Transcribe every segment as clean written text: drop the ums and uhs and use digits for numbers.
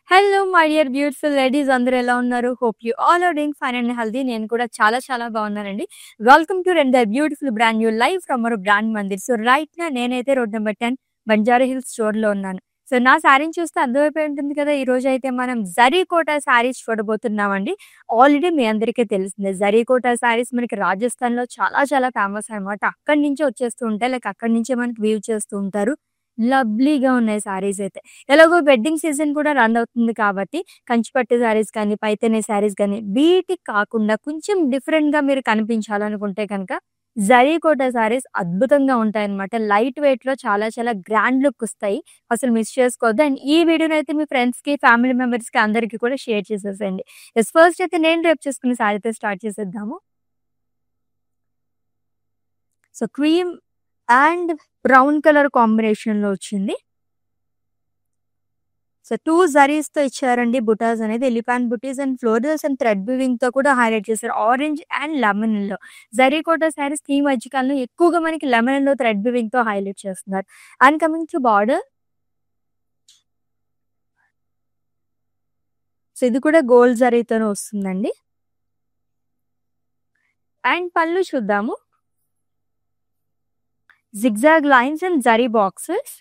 Hello my dear beautiful ladies అందరూ ఎలా ఉన్నారు? Hope you all are doing fine and healthy. నేను కూడా చాలా బాగున్నానండి. Welcome to beautiful brand new live from our brand Mandir. So right నా నేనైతే రోడ్ నెంబర్ 10 బంజారా హిల్స్ స్టోర్‌లో ఉన్నాను. సో నా శారీని చూస్తే అర్థమైపోయి ఉంటుంది కదా! ఈరోజైతే మనం జరీకోట శారీస్ చూడబోతున్నామండి. ఆల్రెడీ మీ అందరికీ తెలిసిందే. జరీకోట శారీస్ మనకి రాజస్థాన్‌లో చాలా ఫేమస్ అనమాట. అక్కడి నుంచే వచ్చేస్తూ ఉంటాయి. లైక్ అక్కడి నుంచే మనకి వీవ్ చేస్తూ ఉంటారు. లవ్లీగా ఉన్నాయి శారీస్ అయితే. ఎలాగో వెడ్డింగ్ సీజన్ కూడా రన్ అవుతుంది కాబట్టి కంచిపట్టు శారీస్ కానీ, పైతాని శారీస్ కానీ వీటికి కాకుండా కొంచెం డిఫరెంట్‌గా మీరు కనిపించాలనుకుంటే కనుక జరీకోట శారీస్ అద్భుతంగా ఉంటాయన్నమాట. లైట్ వెయిట్‌లో చాలా గ్రాండ్ లుక్ వస్తాయి. అసలు మిస్ చేసుకోవద్దు. అండ్ ఈ వీడియోనైతే మీ ఫ్రెండ్స్‌కి, ఫ్యామిలీ మెంబర్స్‌కి అందరికి కూడా షేర్ చేసేసేయండి. యెస్, ఫస్ట్ అయితే నేను రేపు చేసుకున్న శారీతో స్టార్ట్ చేసేద్దాము. So cream and brown colour కాంబినేషన్‌లో వచ్చింది. సో 2 జరీస్‌తో ఇచ్చారండి బుటాస్ అనేది. Elephant buttis and florals and thread వీవింగ్‌తో కూడా హైలైట్ చేశారు. Orange and lemon yellow. Zari kota saris ఈ మధ్య కాలంలో ఎక్కువగా మనకి లెమన్ యెల్లో థ్రెడ్ వీవింగ్‌తో హైలైట్ చేస్తున్నారు. And coming to border. So ఇది కూడా గోల్డ్ జరీతోనే వస్తుందండి. అండ్ పళ్ళు చూద్దాము. Zigzag lines and zari boxes.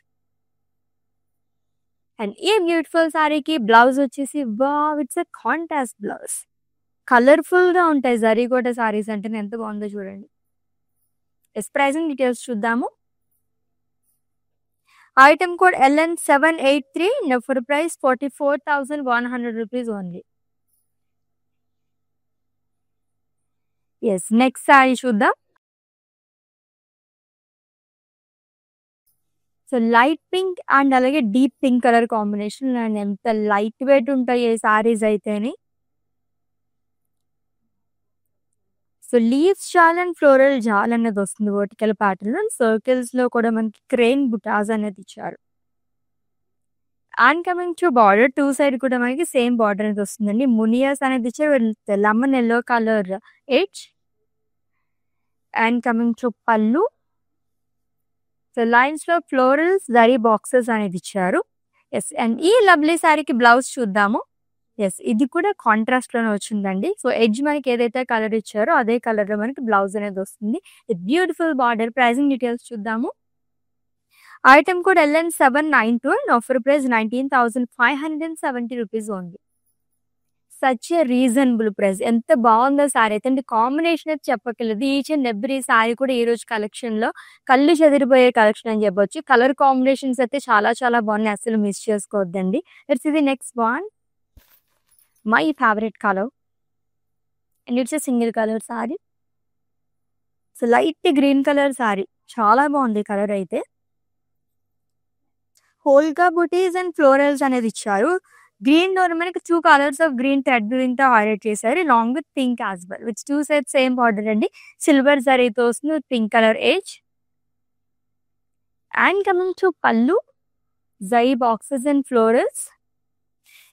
And ఈ బ్యూటిఫుల్ శారీకి బ్లౌజ్ వచ్చేసి wow! It's a contrast blouse. కలర్‌ఫుల్‌గా ఉంటాయి జరీకోట శారీస్ అంటేనే ఎంత బాగుందో చూడండి. యెస్, ప్రైజింగ్ డీటెయిల్స్ చూద్దాము. Item code LN783 for price 44,100 rupees only. Yes, next sari చూద్దాం. సో లైట్ పింక్ అండ్ అలాగే deep pink colour combination. And ఎంత లైట్ వెయిట్ ఉంటాయి ఈ శారీస్ అయితేని. So leaves jaal and floral jaal అనేది వస్తుంది వర్టికల్ ప్యాటర్న్. సర్కిల్స్ లో కూడా మనకి క్రేన్ బుటాస్ అనేది ఇచ్చారు. And coming to border, 2 side కూడా మనకి సేమ్ బార్డర్ అనేది వస్తుందండి. మునియాస్ అనేది ఇచ్చారు, lemon yellow colour edge. And coming to pallu. So lines లో ఫ్లోరల్స్ జరీ బాక్సెస్ అనేది ఇచ్చారు. ఎస్, అండ్ ఈ లవ్లీ శారీకి బ్లౌజ్ చూద్దాము. ఎస్, ఇది కూడా కాంట్రాస్ట్ లోనే వచ్చిందండి. సో ఎడ్జ్ మనకి ఏదైతే కలర్ ఇచ్చారో అదే కలర్ లో మనకి బ్లౌజ్ అనేది వస్తుంది. Beautiful border. ప్రైజింగ్ డీటెయిల్స్ చూద్దాము. Item code LN792 and offer price 19,570 rupees only. Such a reasonable price. ఎంత బాగుందో శారీ అయితే. అంటే కాంబినేషన్ అయితే చెప్పక్కర్లేదు. ఈచ్ అండ్ ఎవ్రీ శారీ కూడా ఈ రోజు కలెక్షన్ లో కళ్ళు చెదిరిపోయే కలెక్షన్ అని చెప్పొచ్చు. కలర్ కాంబినేషన్స్ అయితే చాలా బాగున్నాయి. అసలు మిస్ చేసుకోవద్దండి. ఇట్స్ ఇది next one. My favourite colour and it's a single colour sari. So light green colour sari. చాలా బాగుంది కలర్ అయితే. హోల్కా బుటీస్ అండ్ ఫ్లోరల్స్ అనేది ఇచ్చారు. గ్రీన్ లో మనకి 2 colours of green thread weaving తో హైలైట్ చేశారు. Long with pink as well. With 2 side same border అండి. సిల్వర్ జరీతో వస్తుంది with pink colour edge. And coming to pallu, zari boxes and florals.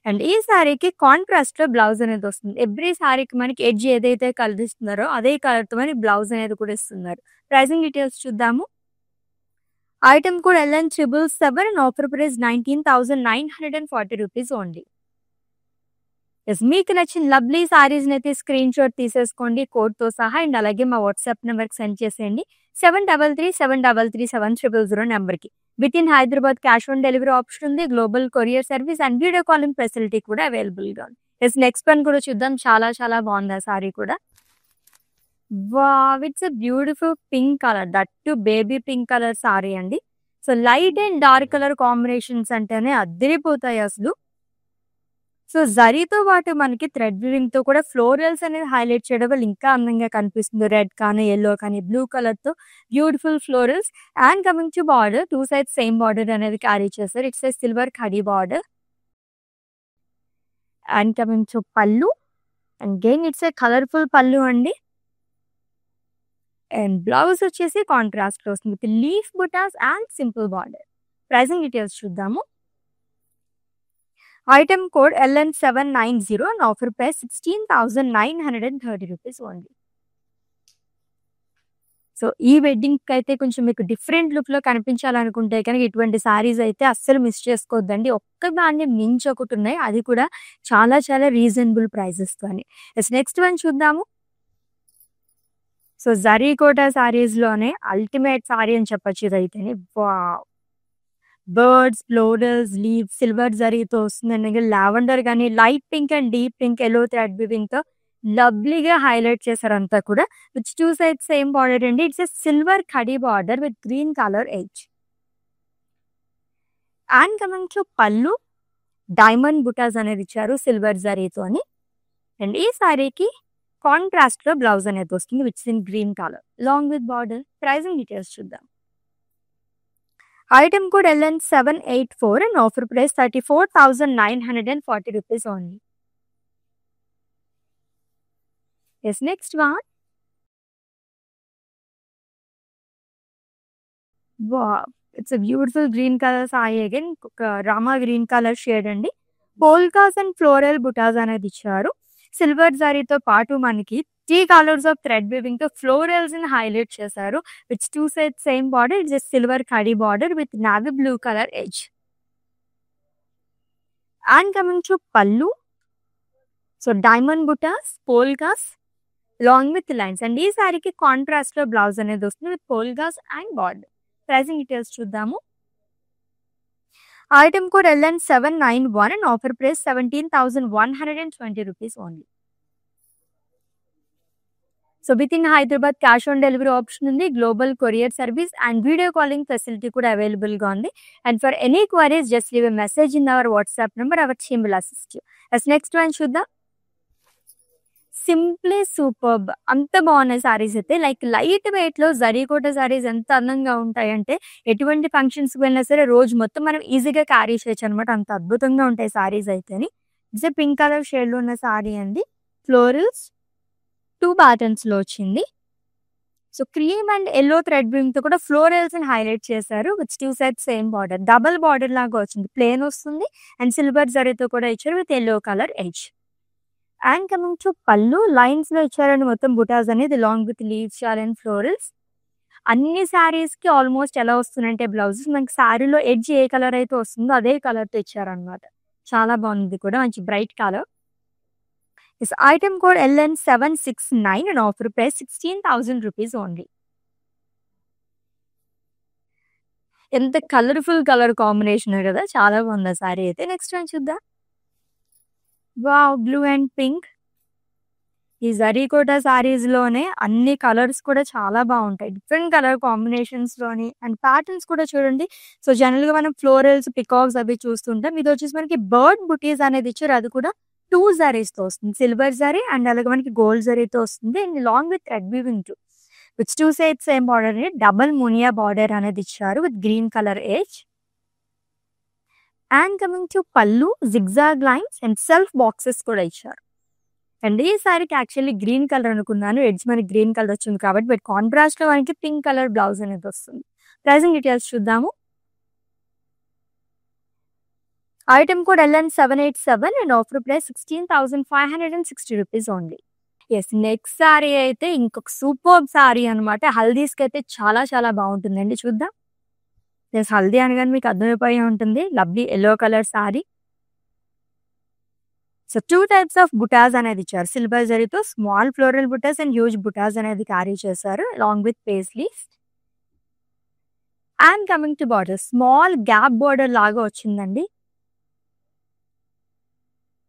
And ఈ శారీకి కాంట్రాస్ట్ లో బ్లౌజ్ అనేది వస్తుంది. ఎవ్రీ శారీకి మనకి ఎడ్జ్ ఏదైతే కలర్ ఇస్తున్నారో అదే కలర్ తో మనకి బ్లౌజ్ అనేది కూడా ఇస్తున్నారు. ప్రైజింగ్ డీటెయిల్స్ చూద్దాము. Item code LN777 and offer price 19,940 rupees only. Yes, మీకు నచ్చిన లవ్లీ శారీస్ అయితే స్క్రీన్ షాట్ తీసేసుకోండి కోడ్ తో సహా. అండ్ అలాగే మా వాట్సాప్ నెంబర్ కి సెండ్ చేసేయండి. 7337337000 నెంబర్ కి. Within Hyderabad cash on delivery option ఉంది. Global courier service and video calling facility కూడా అవైలబుల్ గా ఉంది. ఎస్, నెక్స్ట్ వన్ కూడా చూద్దాం. చాలా బాగుంది ఆ శారీ కూడా. Wow! It's a beautiful pink colour. That too baby pink colour sari అండి. So light and dark colour combinations అంటేనే అద్దరిపోతాయి అసలు. సో జరీతో పాటు మనకి థ్రెడ్ వీవింగ్ తో కూడా ఫ్లోరల్స్ అనేది హైలైట్ చేయడం వల్ల ఇంకా అందంగా కనిపిస్తుంది. రెడ్ కానీ, యెల్లో కానీ, బ్లూ కలర్ తో beautiful florals. And coming to border, 2 side same border అనేది క్యారీ చేస్తారు. It's a silver khadi border. And coming to pallu. And again it's a colourful pallu అండి. అండ్ బ్లౌజ్ వచ్చేసి కాంట్రాస్ట్ లో వస్తుంది with leaf butas and simple border. Pricing details చూద్దాము. Item code LN790 and offer price 16,930 rupees only. So, ఈ వెడ్డింగ్‌కైతే కొంచెం మీకు different లుక్‌లో కనిపించాలనుకుంటే కనుక ఇటువంటి శారీస్ అయితే అస్సలు మిస్ చేసుకోవద్దండి. ఒక్కదాన్ని మించి ఒకటున్నాయి. అది కూడా చాలా చాలా రీజనబుల్ ప్రైజెస్‌తోని. నెక్స్ట్ వన్ చూద్దాము. సో, జరీ కోటా శారీస్‌లోనే అల్టిమేట్ శారీ అని చెప్పొచ్చు ఇదైతేని. Wow! Birds, florals, leaves, silver జరీతో వస్తుందండి. లావెండర్ గాని, light pink and deep pink, yellow thread వీవింగ్‌తో లవ్లీగా హైలైట్ చేశారంతా కూడా. విచ్ 2 సైడ్స్ సేమ్ బార్డర్ అండి. It's a silver khadi border with green colour edge. And coming to pallu, diamond butas అనేది ఇచ్చారు సిల్వర్ జరీతోని. అండ్ ఈ సారీకి కాంట్రాస్ట్‌లో బ్లౌజ్ అనేది వస్తుంది which is in green colour long with border. Pricing details చూద్దాం. Item code LN784 and offer price 34,940 rupees only. Yes, next one. Wow, it's a beautiful green color saree again. ఒక Rama green colour shade అండి. Polkas and floral butas అనేది ఇచ్చారు. Silver జరీతో పాటు మనకి 3 colours of thread weaving తో florals ని highlight చేశారు. Which 2 sides same border. It's a silver khadi border with navy blue colour edge. And coming to pallu, so diamond butas, polkas long with lines. And ఈ సారీకి కాంట్రాస్ట్ లో blouse అనేది వస్తుంది with polkas and border. Pricing details చూద్దాము. Item code LN791 and offer price 17,120 rupees only. So within Hyderabad cash on delivery option ఉంది. Global courier service and video calling facility కూడా available గా ఉంది. And for any queries just leave a message in our WhatsApp number. Our team will assist you. Next one చూద్దాం. Simply superb, అంత బాగున్నాయి సారీస్ అయితే. Like light weight లో జరీకోట సారీస్ ఎంత అందంగా ఉంటాయంటే ఎటువంటి ఫంక్షన్స్ వెళ్ళినా సరే రోజు మొత్తం మనం ఈజీగా క్యారీ చేయొచ్చు అనమాట. అంత అద్భుతంగా ఉంటాయి సారీస్ అయితేని. ఇట్స్ పింక్ కలర్ షేడ్ లో ఉన్న సారీ అండి. ఫ్లోరల్స్ 2 ప్యాటర్న్స్ లో వచ్చింది. So cream and yellow thread weaving తో కూడా ఫ్లోరల్స్ ని హైలైట్ చేశారు. With 2 sides same border, double border లాగా వచ్చింది. ప్లేన్ వస్తుంది అండ్ సిల్వర్ జరీతో కూడా ఇచ్చారు with yellow colour edge. And coming to pallu, lines లో ఇచ్చారండి మొత్తం బుటాస్ అనేది long with leaves, shawl and florals. అన్ని శారీస్ కి ఆల్మోస్ట్ ఎలా వస్తుందంటే బ్లౌజెస్ మనకి శారీలో ఎడ్జ్ ఏ కలర్ అయితే వస్తుందో అదే కలర్ తో ఇచ్చారనమాట. చాలా బాగుంది కూడా, మంచి bright colour. This item code LN769 and offer price 16,000 rupees only. ఎంత కలర్ఫుల్ కలర్ కాంబినేషన్ కదా, చాలా బాగుంది ఆ సారీ అయితే. నెక్స్ట్ వన్ చూద్దాం. Wow, blue and pink. ఈ జరీకోటా సారీస్ లోనే అన్ని కలర్స్ కూడా చాలా బాగుంటాయి. డిఫరెంట్ కలర్ కాంబినేషన్స్ లోని అండ్ ప్యాటర్న్స్ కూడా చూడండి. సో జనరల్ గా మనం ఫ్లోరల్స్, పికాక్స్ అవి చూస్తుంటాం. ఇది వచ్చేసి మనకి బర్డ్ బుటీస్ అనేది ఇచ్చారు. అది కూడా 2 జరీస్ తో వస్తుంది. సిల్వర్ జరీ అండ్ అలాగే మనకి గోల్డ్ జరీతో వస్తుంది. And long with thread weaving too with 2 sides same border అనేది డబల్ మునియా బార్డర్ అనేది ఇచ్చారు with green colour edge. And coming to pallu, zigzag lines and self boxes కూడా ఇచ్చారు. అండ్ ఈ సారీకి యాక్చువల్లీ గ్రీన్ కలర్ అనుకున్నాను, ఎడ్జ్ మనకి గ్రీన్ కలర్ వచ్చింది కాబట్టి, బట్ కాంట్రాస్ట్ లో మనకి పింక్ కలర్ బ్లౌజ్ అనేది వస్తుంది. ప్రైసింగ్ డీటెయిల్స్ చూద్దాము. Item code LN787 and offer price 16,560 rupees only. Yes, next sari అయితే ఇంకొక సూపర్ సారీ అనమాట. హల్దీస్కి అయితే చాలా చాలా బాగుంటుందండి. చూద్దాం. ఎస్, హల్దీ అనగానే మీకు అర్థమైపోయి ఉంటుంది. Lovely yellow colour sari. So 2 types of butas అనేది ఇచ్చారు. సిల్వర్ జరీతో small floral butas and huge butas అనేది క్యారీ చేశారు long with paisleys. And coming to border, small gap border లాగా వచ్చిందండి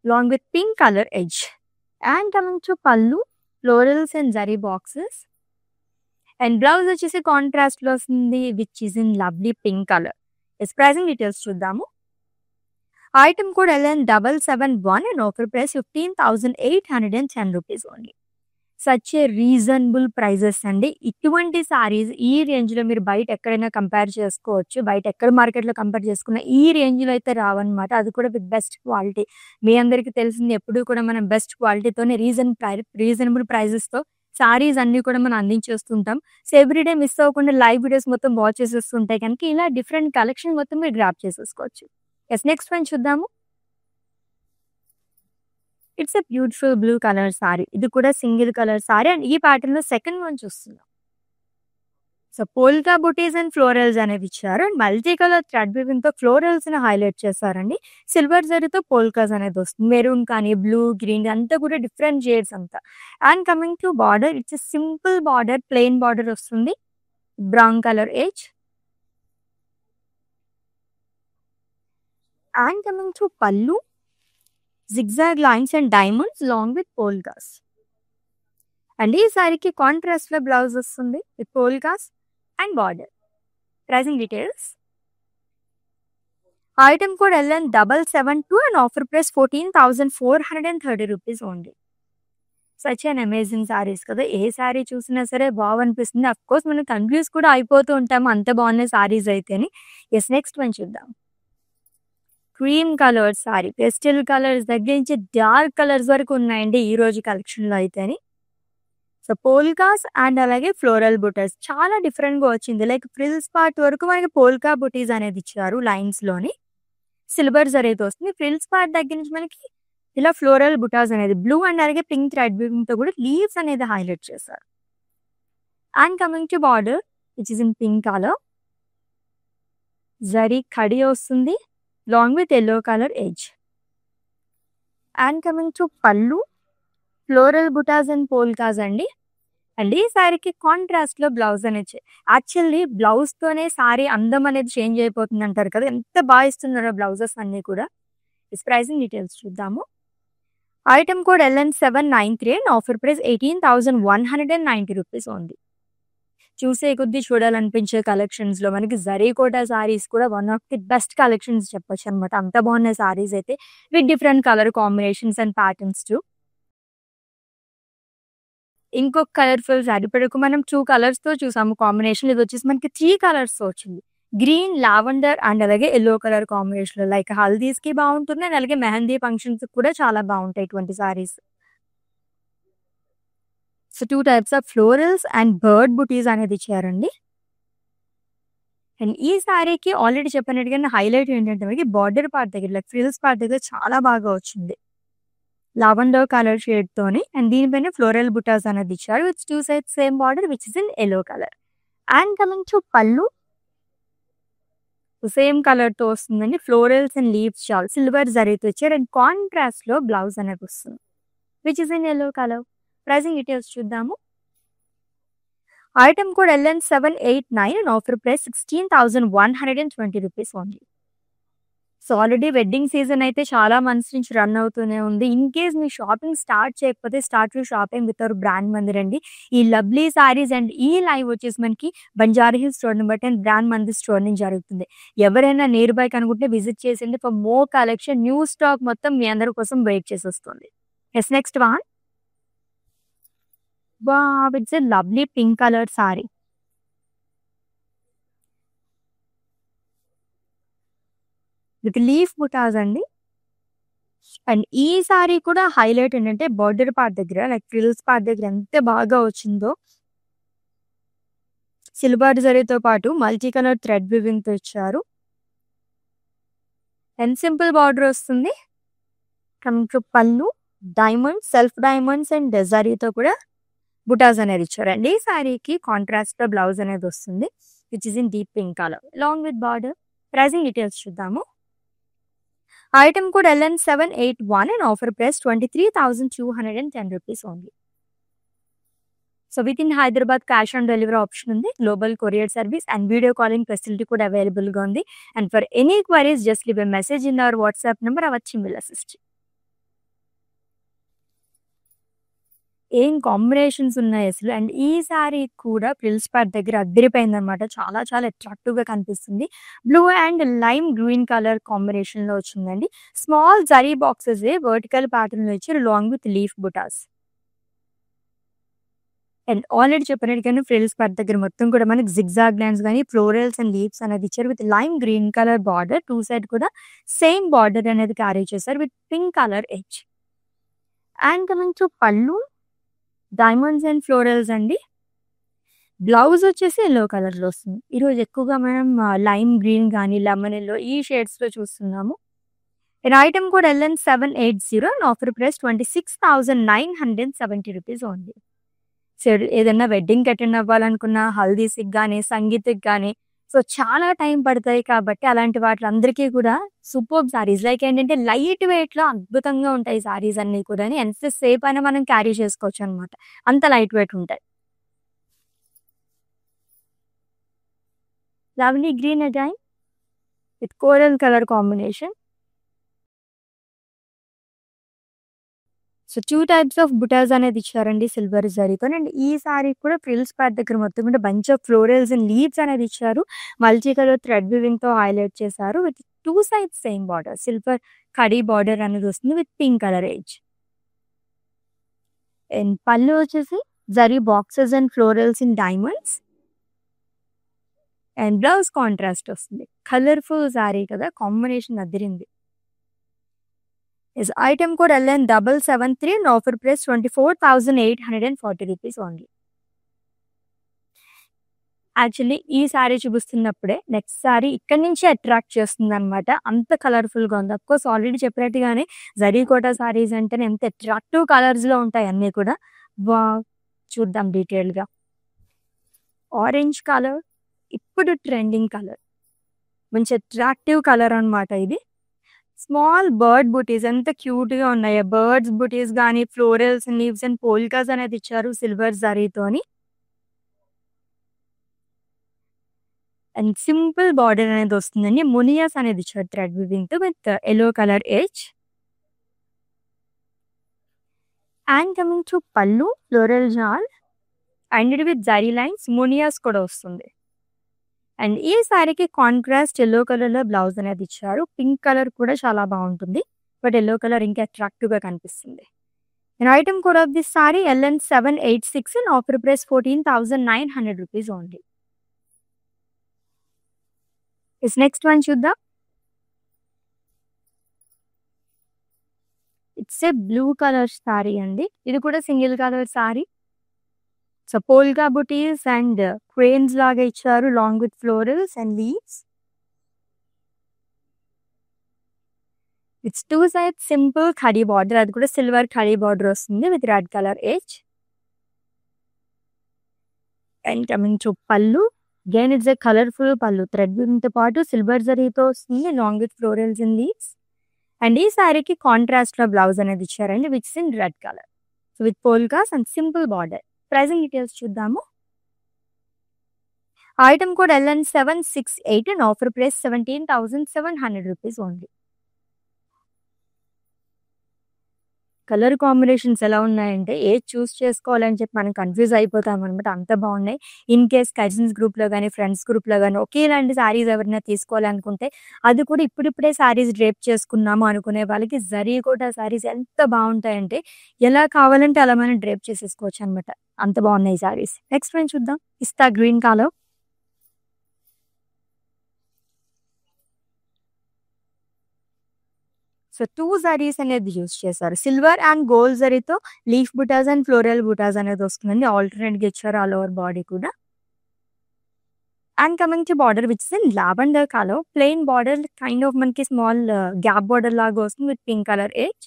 long with pink colour edge. And coming to pallu, florals and zari boxes. And blouse వచ్చేసి contrast లో వస్తుంది which is in lovely pink colour. Yes, pricing details చూద్దాము. Item code LN771 and offer price 15,810 rupees only. Such a reasonable prices అండి. ఇటువంటి సారీస్ ఈ range లో మీరు బయట ఎక్కడైనా కంపేర్ చేసుకోవచ్చు. బయట ఎక్కడ మార్కెట్ లో కంపేర్ చేసుకున్న ఈ రేంజ్ లో అయితే రావన్నమాట. అది కూడా విత్ బెస్ట్ క్వాలిటీ. మీ అందరికి తెలిసింది, ఎప్పుడు కూడా మనం బెస్ట్ క్వాలిటీతోనే రీజనబుల్ ప్రైజెస్ తో సారీస్ అన్ని కూడా మనం అందించేస్తుంటాం. సో ఎవ్రీడే మిస్ అవ్వకుండా లైవ్ వీడియోస్ మొత్తం వాచ్ చేసేస్తుంటాయి కనుక ఇలా డిఫరెంట్ కలెక్షన్ మొత్తం మీరు గ్రాప్ చేసేసుకోవచ్చు. ఎస్, నెక్స్ట్ వన్ చూద్దాము. It's a beautiful blue colour sari. ఇది కూడా సింగిల్ కలర్ సారీ అండ్ ఈ ప్యాటర్న్ లో సెకండ్ వన్ చూస్తున్నాం. So polka butis and florals అనేవి ఇచ్చారు. అండ్ మల్టీ కలర్ థ్రెడ్ వీవింగ్‌తో ఫ్లోరల్స్‌ని హైలైట్ చేశారండి. సిల్వర్ జరీతో పోల్కాస్ అనేది వస్తుంది. మెరూన్ కానీ, బ్లూ, గ్రీన్ అంతా కూడా డిఫరెంట్ షేడ్స్ అంతా. And coming to border, it's simple border, plain border వస్తుంది. Brown colour edge. And coming to pallu, zigzag lines and diamonds long with polkas. And ఈ సారీకి కాంట్రాస్ట్‌లో బ్లౌజ్ వస్తుంది with polkas and border. Pricing details. Item code LN772 and offer price 14,430 rupees only. Such an amazing saris కదా! ఏ sorry చూసినా సరే బాగనిపిస్తుంది. Of course మనం confuse కూడా అయిపోతూ ఉంటాము అంత బాగున్నాయి సారీస్ అయితేని. యెస్, నెక్స్ట్ వన్ చూద్దాం. Cream colour sorry, pastel colours దగ్గర నుంచి డార్క్ కలర్స్ వరకు ఉన్నాయండి ఈ రోజు కలెక్షన్‌లో అయితేని. సో పోల్కాస్ అండ్ అలాగే ఫ్లోరల్ బుటీస్ చాలా డిఫరెంట్‌గా వచ్చింది. లైక్ ఫ్రిల్స్ పార్ట్ వరకు మనకి పోల్కా బుటీస్ అనేది ఇచ్చారు లైన్స్‌లోని. సిల్వర్ జరీతో వస్తుంది. ఫ్రిల్స్ పార్ట్ దగ్గర నుంచి మనకి ఇలా ఫ్లోరల్ బుటాస్ అనేది బ్లూ అండ్ అలాగే పింక్ థ్రెడ్ వీవింగ్‌తో కూడా లీవ్స్ అనేది హైలైట్ చేశారు. And coming to border which is in pink colour. Zari కడి వస్తుంది long with yellow colour edge. And coming to pallu, floral butas and polkas అండి. అండ్ ఈ సారీకి కాంట్రాస్ట్‌లో బ్లౌజ్ అనేది యాక్చువల్లీ బ్లౌజ్‌తోనే సారీ అందం అనేది చేంజ్ అయిపోతుంది అంటారు కదా! ఎంత బాగా ఇస్తున్నారో బ్లౌజెస్ అన్నీ కూడా. ప్రైసింగ్ డీటెయిల్స్ చూద్దాము. Item code LN793 and offer price 18,190 rupees only. చూసే కొద్దీ చూడాలనిపించే కలెక్షన్స్‌లో మనకి జరీ కోటా సారీస్ కూడా one of the best collections చెప్పొచ్చు అనమాట. అంత బాగున్నాయి సారీస్ అయితే with different colour combinations and patterns two. ఇంకొక కలర్‌ఫుల్ సారీ ఇప్పటివరకు మనం 2 కలర్స్‌తో చూసాము కాంబినేషన్. ఇది వచ్చేసి మనకి 3 కలర్స్‌తో వచ్చింది. గ్రీన్, లావెండర్ అండ్ అలాగే యెల్లో కలర్ కాంబినేషన్‌లో లైక్ హల్దీస్‌కి బాగుంటుంది అండ్ అలాగే మెహందీ ఫంక్షన్స్‌కి కూడా చాలా బాగుంటాయి ఇటువంటి saris. So 2 types of florals and bird బుటీస్ అనేది ఇచ్చారండి. అండ్ ఈ సారీకి ఆల్రెడీ చెప్పినట్టుగానే హైలైట్ ఏంటంటే మనకి బార్డర్ పార్ట్ దగ్గర లైక్ ఫ్రిల్స్ పార్ట్ దగ్గర చాలా బాగా వచ్చింది. లావెండర్ కలర్ షేడ్‌తోని అండ్ దీనిపైన ఫ్లోరల్ బుటాస్ అనేది ఇచ్చారు. With 2 sides same border which is in yellow colour. And coming to pallu, same కలర్‌తో వస్తుందండి. ఫ్లోరల్స్ అండ్ లీవ్స్ చాలా సిల్వర్ జరీతో ఇచ్చారు. అండ్ కాంట్రాస్ట్‌లో బ్లౌజ్ అనేది వస్తుంది which is in yellow colour. Pricing details చూద్దాము. Item code LN789 and offer price 16,120 rupees only. So already wedding season అయితే చాలా మంత్స్ నుంచి రన్ అవుతూనే ఉంది. ఇన్ కేస్ మీ షాపింగ్ స్టార్ట్ చేయకపోతే start your shopping with our brand Mandir అండి. ఈ లవ్లీ సారీస్ అండ్ ఈ లైవ్ వచ్చేసి మనకి Banjara Hills store number 10 brand Mandir store నుంచి జరుగుతుంది. ఎవరైనా నియర్ బై కనుకుంటే విజిట్ చేసింది for more collection. New stock మొత్తం మీ అందరి కోసం వెయిట్ చేసి వస్తుంది. Yes, next one. Wow, it's a lovely pink colour sari. With leaf బుటాస్ అండి. అండ్ ఈ సారీ కూడా హైలైట్ ఏంటంటే బార్డర్ పార్ట్ దగ్గర లైక్ ఫ్రిల్స్ పార్ట్ దగ్గర ఎంత బాగా వచ్చిందో. సిల్వర్ జరీతో పాటు మల్టీ కలర్ థ్రెడ్ వీవింగ్‌తో ఇచ్చారు. అండ్ సింపుల్ బార్డర్ వస్తుంది. Coming to pallu, diamonds, self diamonds and జరీతో కూడా బుటాస్ అనేది ఇచ్చారండి. ఈ సారీకి కాంట్రాస్ట్‌లో బ్లౌజ్ అనేది వస్తుంది which is in deep pink colour long with border. Pricing details చూద్దాము. Item code LN781 and offer price 23,210 rupees only. So within Hyderabad cash on delivery option ఉంది. Global courier service and video calling facility కూడా అవైలబుల్‌గా ఉంది. And for any queries just leave a message in our WhatsApp number. Our team will assist. ఏం combinations ఉన్నాయి అసలు. And ఈ సారీ కూడా frills part దగ్గర అదిరిపోయిందనమాట. చాలా చాలా అట్రాక్టివ్‌గా కనిపిస్తుంది. Blue and lime green colour కాంబినేషన్‌లో వచ్చిందండి. స్మాల్ జరీ బాక్సెస్ వర్టికల్ ప్యాటర్న్‌లో ఇచ్చారు long with leaf butas. And already చెప్పినట్టుగానే ఫ్రిల్స్ పార్ట్ దగ్గర మొత్తం కూడా మనకి జిగ్‌జాగ్ లైన్స్ గాని, ఫ్లోరల్స్ అండ్ లీవ్స్ అనేది ఇచ్చారు with lime green colour border. 2 side కూడా సేమ్ బార్డర్ అనేది క్యారీ చేశారు with pink colour edge. And coming to pallu, diamonds and florals అండి. బ్లౌజ్ వచ్చేసి యెల్లో కలర్‌లో వస్తుంది. ఈరోజు ఎక్కువగా మనం లైమ్ గ్రీన్ గానీ, లెమన్ యెల్లో ఈ షేడ్స్‌లో చూస్తున్నాము. And item code LN780 and offer price 26,970 rupees only. So, ఏదన్నా వెడ్డింగ్‌కి అటెండ్ అవ్వాలనుకున్న హల్దీస్‌కి గాని, సంగీత్‌కి గాని సో, చాలా టైం పడతాయి కాబట్టి అలాంటి వాటిలందరికీ కూడా సూపర్బ్ సారీస్. లైక్ ఏంటంటే లైట్ వెయిట్‌లో అద్భుతంగా ఉంటాయి సారీస్ అన్నీ కూడాని. ఎంత సేపైనా మనం క్యారీ చేసుకోవచ్చనమాట. అంత లైట్ వెయిట్ ఉంటాయి. Lovely green again with coral colour combination. So, 2 types of butas అనేది ఇచ్చారండి సిల్వర్ జరీతోని. అండ్ ఈ సారీ కూడా ఫ్రిల్స్ పార్ట్ దగ్గర మొత్తం కూడా bunch of florals and leaves అనేది ఇచ్చారు. మల్టీ కలర్ థ్రెడ్ వీవింగ్‌తో హైలైట్ చేశారు. With 2 sides same border. Silver khadi border అనేది వస్తుంది with pink colour edge. And pallu వచ్చేసి zari boxes and florals in diamonds. And blouse contrast వస్తుంది. కలర్‌ఫుల్ సారీ కదా! Combination Adirindi. Yes, item code LN773 and offer price 24,840 rupees only. Actually ఈ sorry చూపిస్తున్నప్పుడే next sorry ఇక్కడి నుంచి attract చేస్తుందనమాట. అంత కలర్‌ఫుల్‌గా ఉంది. Of course already చెప్పినట్టుగానే జరీకోటా సారీస్ అంటేనే ఎంత అట్రాక్టివ్ కలర్స్‌లో ఉంటాయి అన్నీ కూడా. వావ్! చూద్దాం డీటెయిల్‌గా. ఆరెంజ్ కలర్ ఇప్పుడు ట్రెండింగ్ కలర్. మంచి అట్రాక్టివ్ కలర్ అనమాట ఇది. స్మాల్ బర్డ్ బూటీస్ ఎంత క్యూట్‌గా ఉన్నాయో. బర్డ్స్ బూటీస్ గాని, ఫ్లోరల్స్, లీవ్స్ అండ్ పోల్కాస్ అనేది ఇచ్చారు సిల్వర్ జరీతోని. అండ్ సింపుల్ బార్డర్ అనేది వస్తుందండి. మునియాస్ అనేది ఇచ్చారు థ్రెడ్ వీవింగ్‌తో with yellow colour edge. And coming to pallu floral jaal and with zari lines munias కూడా వస్తుంది. అండ్ ఈ సారీకి కాంట్రాస్ట్ యెల్లో కలర్‌లో బ్లౌజ్ అనేది ఇచ్చారు. పింక్ కలర్ కూడా చాలా బావుంటుంది. బట్ యెల్లో కలర్ ఇంకా అట్రాక్టివ్‌గా కనిపిస్తుంది. And item code of this sari LN786 and offer price 14,900 rupees only. Next one చూద్దాం. It's a blue colour sari అండి. ఇది కూడా single colour sari. So, polka butis and cranes లాగా ఇచ్చారు long with florals and leaves. It's 2 sides simple ఖడీ border. అది కూడా silver ఖడీ బార్డర్ వస్తుంది with red colour edge. And coming to pallu. Again it's a colourful pallu. Thread వీవింగ్‌తో పాటు సిల్వర్ జరీతో వస్తుంది long with florals and leaves. And ఈ సారీకి కాంట్రాస్ట్‌లో బ్లౌజ్ అనేది ఇచ్చారండి which is in red colour. So, with polkas and simple border. Pricing details చూద్దాము. Item code LN768 and offer price 17,700 rupees only. Colour combinations ఎలా ఉన్నాయంటే ఏది చూస్ చేసుకోవాలని చెప్పి మనం కన్‌ఫ్యూజ్ అయిపోతామనమాట. అంత బావున్నాయి. ఇన్ కేస్ కజిన్స్ గ్రూప్‌లో గాని, ఫ్రెండ్స్ గ్రూప్‌లో గాని ఒకేలాంటి సారీస్ ఎవరైనా తీసుకోవాలనుకుంటే అది కూడా ఇప్పుడిప్పుడే సారీస్ డ్రేప్ చేసుకున్నాము అనుకునే వాళ్ళకి జరీకోటా సారీస్ ఎంత బావుంటాయంటే ఎలా కావాలంటే అలా మనం డ్రేప్ చేసేసుకోవచ్చనమాట. అంత బావున్నాయి సారీస్. నెక్స్ట్ వన్ చూద్దాం. పిస్తా గ్రీన్ కలర్. సో, 2 జరీస్ అనేది యూజ్ చేశారు. సిల్వర్ అండ్ గోల్డ్ జరీతో leaf butas and floral butas అనేది వస్తుందండి. ఆల్టర్‌నేట్‌గా ఇచ్చారు ఆల్ ఓవర్ బాడీ కూడా. And coming to border which is in lavender colour. Plain border kind of మనకి స్మాల్ గ్యాప్ బార్డర్ లాగా వస్తుంది with pink colour edge.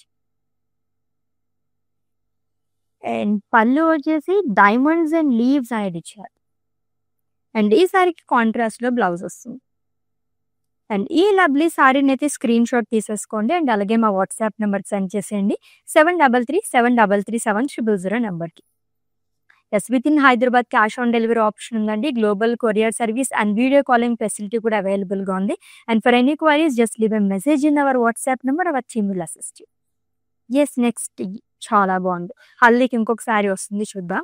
And pallu వచ్చేసి డైమండ్స్ అండ్ లీవ్స్ అనేది ఇచ్చారు. అండ్ ఈ సారీకి కాంట్రాస్ట్‌లో బ్లౌజ్ వస్తుంది. అండ్ ఈ లవ్లీ సారీనైతే స్క్రీన్ షాట్ తీసేసుకోండి. అండ్ అలాగే మా వాట్సాప్ నెంబర్‌కి సెండ్ చేసేయండి. 7337337000 నెంబర్‌కి. Yes, within Hyderabad cash on delivery option ఉందండి. Global courier service and video calling facility కూడా అవైలబుల్‌గా ఉంది. And for any queries just leave a message in our WhatsApp number. Our team will assist you. Yes, next చాలా బావుంది. హల్దీకి ఇంకొక sorry వస్తుంది చూద్దాం.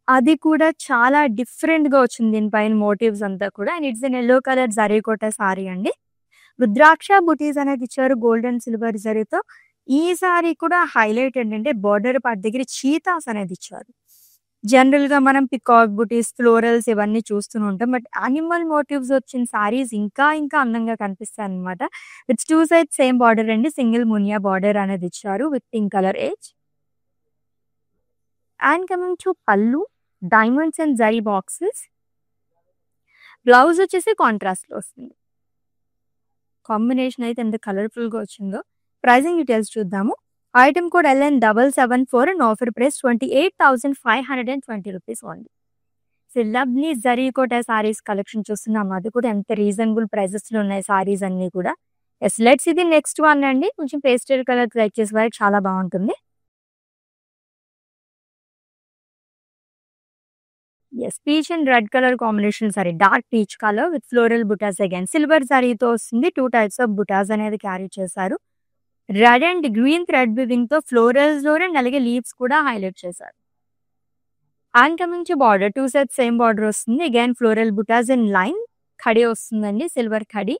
అది కూడా చాలా డిఫరెంట్‌గా వచ్చింది దీనిపైన మోటివ్స్ అంతా కూడా. And it's an yellow colour zari kota sorry అండి. రుద్రాక్ష బుటీస్ అనేది ఇచ్చారు గోల్డ్ అండ్ సిల్వర్ జరీతో. ఈ సారీ కూడా హైలైట్ ఏంటంటే బోర్డర్ పార్ట్ దగ్గర చీతాస్ అనేది ఇచ్చారు. జనరల్‌గా మనం పికాక్ బుటీస్, ఫ్లోరల్స్ ఇవన్నీ చూస్తూనే ఉంటాం. బట్ యానిమల్ మోటివ్స్ వచ్చిన సారీస్ ఇంకా ఇంకా అందంగా కనిపిస్తాయన్నమాట. విత్ 2 సైడ్స్ సేమ్ బార్డర్ అండి. సింగిల్ మునియా బార్డర్ అనేది ఇచ్చారు with pink colour edge. And coming to pallu diamonds and zari boxes. Blouse వచ్చేసి కాంట్రాస్ట్‌లో వస్తుంది. కాంబినేషన్ అయితే ఎంత కలర్‌ఫుల్‌గా వచ్చిందో. ప్రైసింగ్ డీటెయిల్స్ చూద్దాము. Item code LN774 and offer price 28,520 rupees only. So lovely zari Kota saris collection చూస్తున్నాము. అది కూడా ఎంత రీజనబుల్ ప్రైజెస్లో ఉన్నాయి సారీస్ అన్నీ కూడా. ఎస్ లెట్స్ ఇది నెక్స్ట్ వన్ అండి. కొంచెం పేస్టల్ కలర్ ట్రై చేసే వారికి చాలా బాగుంటుంది. Yes peach and red colour combination sari, dark peach colour with floral butas again silver సారీతో వస్తుంది. 2 types ఆఫ్ బుటాస్ అనేది క్యారీ చేశారు. Red and green thread weaving తో ఫ్లోరల్స్ లో అండ్ అలాగే లీవ్స్ కూడా హైలైట్ చేశారు. And coming to border, 2 sets same border వస్తుంది. Again floral butas in line khadi వస్తుందండి, సిల్వర్ ఖడీ.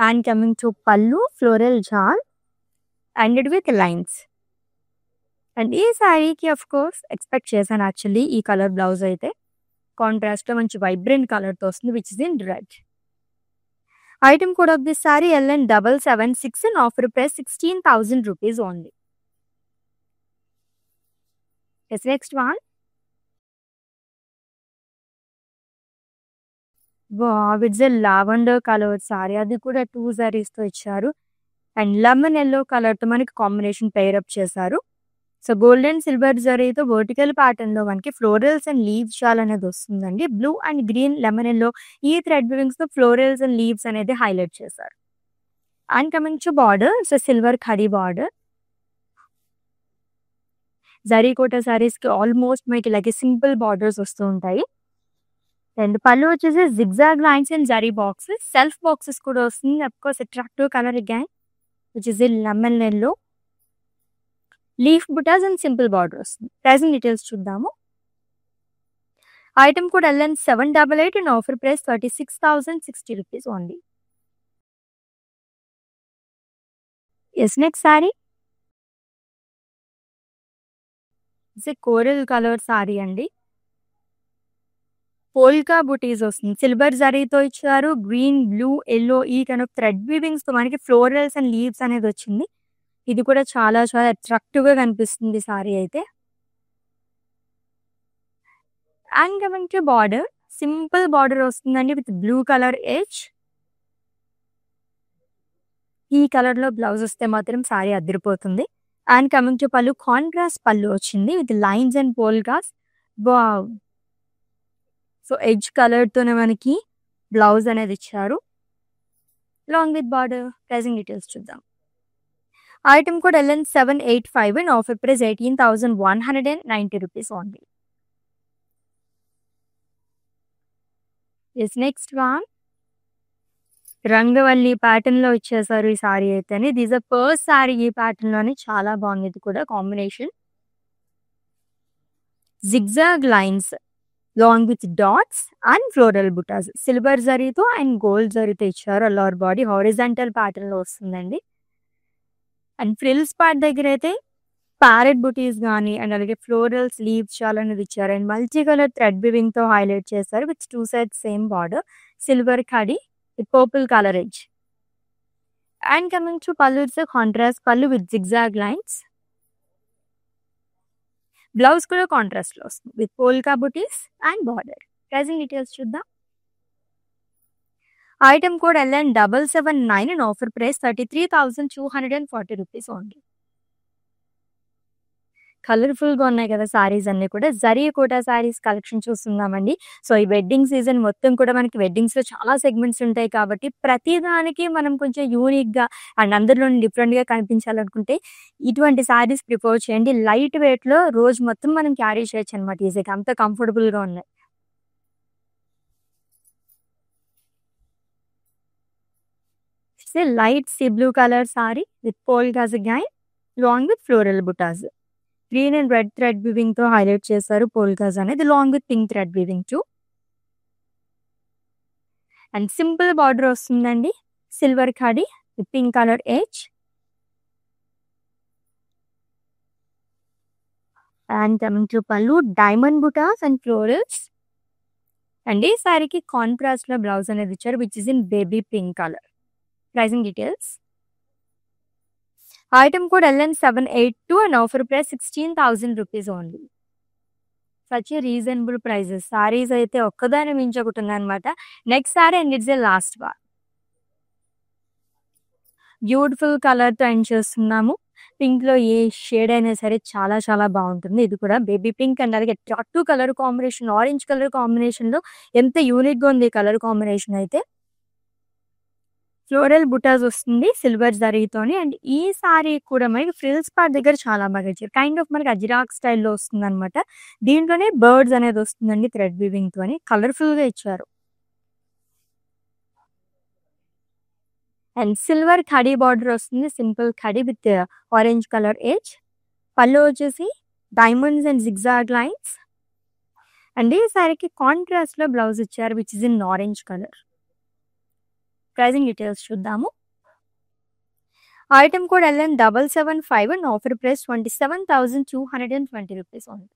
And coming to pallu, floral jaal ended with lines. And ఈ శారీకి ఆఫ్ కోర్స్ ఎక్స్పెక్ట్ చేశాను యాక్చువల్లీ ఈ కలర్ బ్లౌజ్ అయితే. కాంట్రాస్ట్లో మంచి వైబ్రెంట్ కలర్తో వస్తుంది which is in red. Item code of this saree LN776 and offer price 16,000 rupees only. Yes, next one. Wow, it's a lavender colored saree. అది కూడా 2 sarees తో ఇచ్చారు. అండ్ లెమన్ ఎల్లో కలర్ తో మనకి కాంబినేషన్ పెయిర్ అప్ చేశారు. So golden silver జరీతో vertical pattern లో మనకి ఫ్లోరల్స్ అండ్ లీవ్స్ షాల్ అనేది వస్తుందండి. Blue and green lemon yellow ఈ థ్రెడ్ వివింగ్స్ తో ఫ్లోరల్స్ అండ్ లీవ్స్ అనేది హైలైట్ చేశారు. And coming to border, so silver ఖడీ బార్డర్. జరీ కోట సారీస్ కి ఆల్మోస్ట్ మనకి ఇలాగే సింపుల్ బార్డర్స్ వస్తూ ఉంటాయి. అండ్ పళ్ళు వచ్చేసి zigzag lines and zari boxes, self boxes కూడా వస్తుంది. Of course attractive colour again which is in lemon yellow. Leaf butas and simple border వస్తుంది. ప్రైసింగ్ డీటెయిల్స్ చూద్దాము. Item code LN788 and offer price 36,060 rupees ఓన్లీ. Yes next sari it's a coral colour sari అండి. Polka butis వస్తుంది. Silver జరీతో ఇచ్చారు. Green, blue, yellow ఈ kind of thread weavings తో మనకి ఫ్లోరల్స్ అండ్ లీవ్స్ అనేది వచ్చింది. ఇది కూడా చాలా చాలా అట్రాక్టివ్ గా కనిపిస్తుంది సారీ అయితే. And coming to border, simple border వస్తుందండి విత్ బ్లూ కలర్ ఎడ్జ్. ఈ కలర్ లో బ్లౌజ్ వస్తే మాత్రం సారీ అదిరిపోతుంది. And coming to pallu, contrast pallu వచ్చింది with lines and polkas. Wow, so edge colour తోనే మనకి బ్లౌజ్ అనేది ఇచ్చారు long with border. Pricing details చూద్దాం. Item code LN785 and offer price 18,190 rupees only. Yes, next one. రంగవల్లి ప్యాటర్న్ లో ఇచ్చేసారు ఈ సారీ అయితే. దిస్ అ ఫస్ట్ సారీ ఈ ప్యాటర్న్ లోని చాలా బాగుంది. ఇది కూడా combination zigzag lines long with dots and floral butas, silver జరీతో అండ్ గోల్డ్ జరీతో ఇచ్చారు. లోవర్ బాడీ హారిజాంటల్ ప్యాటర్న్ లో వస్తుందండి. అండ్ ఫ్రిల్స్ పార్ట్ దగ్గర అయితే ప్యారెట్ బుటీస్ కానీ అండ్ అలాగే ఫ్లోరల్స్, లీవ్స్ చాలా అనేది ఇచ్చారు. And multi colour thread weaving తో హైలైట్ చేశారు with 2 sets same border, silver ఖడీ with purple colour edge. And coming to పళ్ళు, ఇట్స్ కాంట్రాస్ట్ పళ్ళు విత్ జిగ్జాగ్ లైన్స్. బ్లౌజ్ కూడా కాంట్రాస్ట్ లో వస్తుంది with polka butis and border. Pricing details చూద్దాం. Item code LN779 and offer price 33,240 rupees only. Colourful గా ఉన్నాయి కదా సారీస్ అన్ని కూడా. జరీ కోటా సారీస్ కలెక్షన్ చూస్తున్నామండి. సో ఈ వెడ్డింగ్ సీజన్ మొత్తం కూడా మనకి వెడ్డింగ్స్ లో చాలా సెగ్మెంట్స్ ఉంటాయి కాబట్టి ప్రతి దానికి మనం కొంచెం యూనిక్ గా అండ్ అందరిలో డిఫరెంట్ గా కనిపించాలనుకుంటే ఇటువంటి సారీస్ ప్రిఫర్ చేయండి. లైట్ వెయిట్ లో రోజు మొత్తం మనం క్యారీ చేయొచ్చు అనమాట ఈజీగా, అంత కంఫర్టబుల్ గా ఉన్నాయి. Light sea blue colour sari with polkas again long with floral butas. Green and red thread weaving తో హైలైట్ చేశారు పోల్కాస్ అనేది, long with pink thread weaving too. And simple border వస్తుందండి, సిల్వర్ ఖడీ with pink colour edge. And coming to pallu, diamond butas and florals. And ఈ సారీకి contrast లో blouse అనేది ఇచ్చారు which is in baby pink colour. Pricing details. Item code LN782 and offer price 16,000 rupees only. Such reasonable prices. Saris అయితే ఒక్కదాని మించి ఒకటి ఉందన్నమాట. Next sari and it's a last one. Beautiful కలర్‌తో ఎండ్ చేస్తున్నాము. పింక్‌లో ఏ షేడ్ అయినా సరే చాలా చాలా బావుంటుంది. ఇది కూడా బేబీ పింక్ అండ్ అలాగే tattoo colour combination, orange colour కాంబినేషన్‌లో ఎంత యూనిక్‌గా ఉంది ఈ కలర్ కాంబినేషన్ అయితే. ఫ్లోరల్ బుటాస్ వస్తుంది సిల్వర్ జరీతోని. అండ్ ఈ సారీ కూడా మనకి ఫ్రిల్స్ పార్ట్ దగ్గర చాలా బాగా ఇచ్చారు. కైండ్ ఆఫ్ మనకి అజ్రాక్ స్టైల్‌లో వస్తుందనమాట. దీంట్లోనే బర్డ్స్ అనేది వస్తుందండి థ్రెడ్ వీవింగ్‌తోని. కలర్‌ఫుల్‌గా ఇచ్చారు. అండ్ సిల్వర్ ఖడీ బార్డర్ వస్తుంది. సింపుల్ ఖడీ with orange colour edge. Pallu వచ్చేసి diamonds and zigzag lines. And ఈ సారీకి కాంట్రాస్ట్‌లో బ్లౌజ్ ఇచ్చారు which is in orange colour. Pricing details చూద్దాము. Item code LN775 and offer price 27,220 rupees only.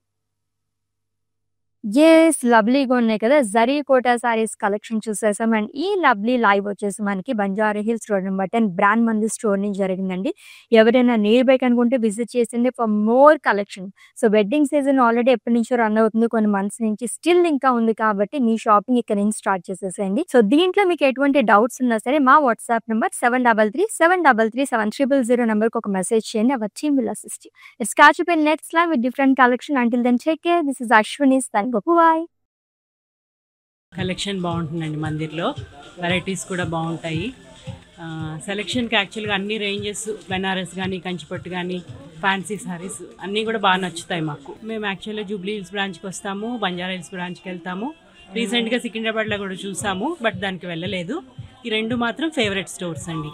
Yes! లవ్లీగా ఉన్నాయి కదా! జరీ కోటా సారీస్ కలెక్షన్ చూసేసాం. అండ్ ఈ లవ్లీ లైవ్ వచ్చేసి మనకి Banjara Hills road number 10 brand Mandir store నుంచి జరిగిందండి. ఎవరైనా నియర్ బై కనుకుంటే విజిట్ చేసింది for more collection. So wedding season already ఎప్పటి నుంచో రన్ అవుతుంది. కొన్ని మంత్స్ నుంచి స్టిల్ ఇంకా ఉంది కాబట్టి మీ షాపింగ్ ఇక్కడ నుంచి స్టార్ట్ చేసేసేయండి. సో దీంట్లో మీకు ఎటువంటి డౌట్స్ ఉన్నా సరే మా వాట్సాప్ నెంబర్ 7337337300 నెంబర్కి ఒక మెసేజ్ చేయండి. Hour team will assist you. Let's catch up in next time with different collection. Until then, take care. This is Ashwini. Thank you. Bye. Collection బాగుంటుందండి మందిర్లో. వెరైటీస్ కూడా బాగుంటాయి. సెలెక్షన్కి యాక్చువల్గా అన్ని రేంజెస్ బెనారస్ కానీ కంచిపట్టు కానీ ఫ్యాన్సీ సారీస్ అన్నీ కూడా బాగా నచ్చుతాయి మాకు. మేము యాక్చువల్గా జూబ్లీ హిల్స్ బ్రాంచ్కి వస్తాము, బంజారా హిల్స్ బ్రాంచ్కి వెళ్తాము. రీసెంట్గా సికింద్రాబాద్లో కూడా చూసాము, బట్ దానికి వెళ్ళలేదు. ఈ రెండు మాత్రం ఫేవరెట్ స్టోర్స్ అండి.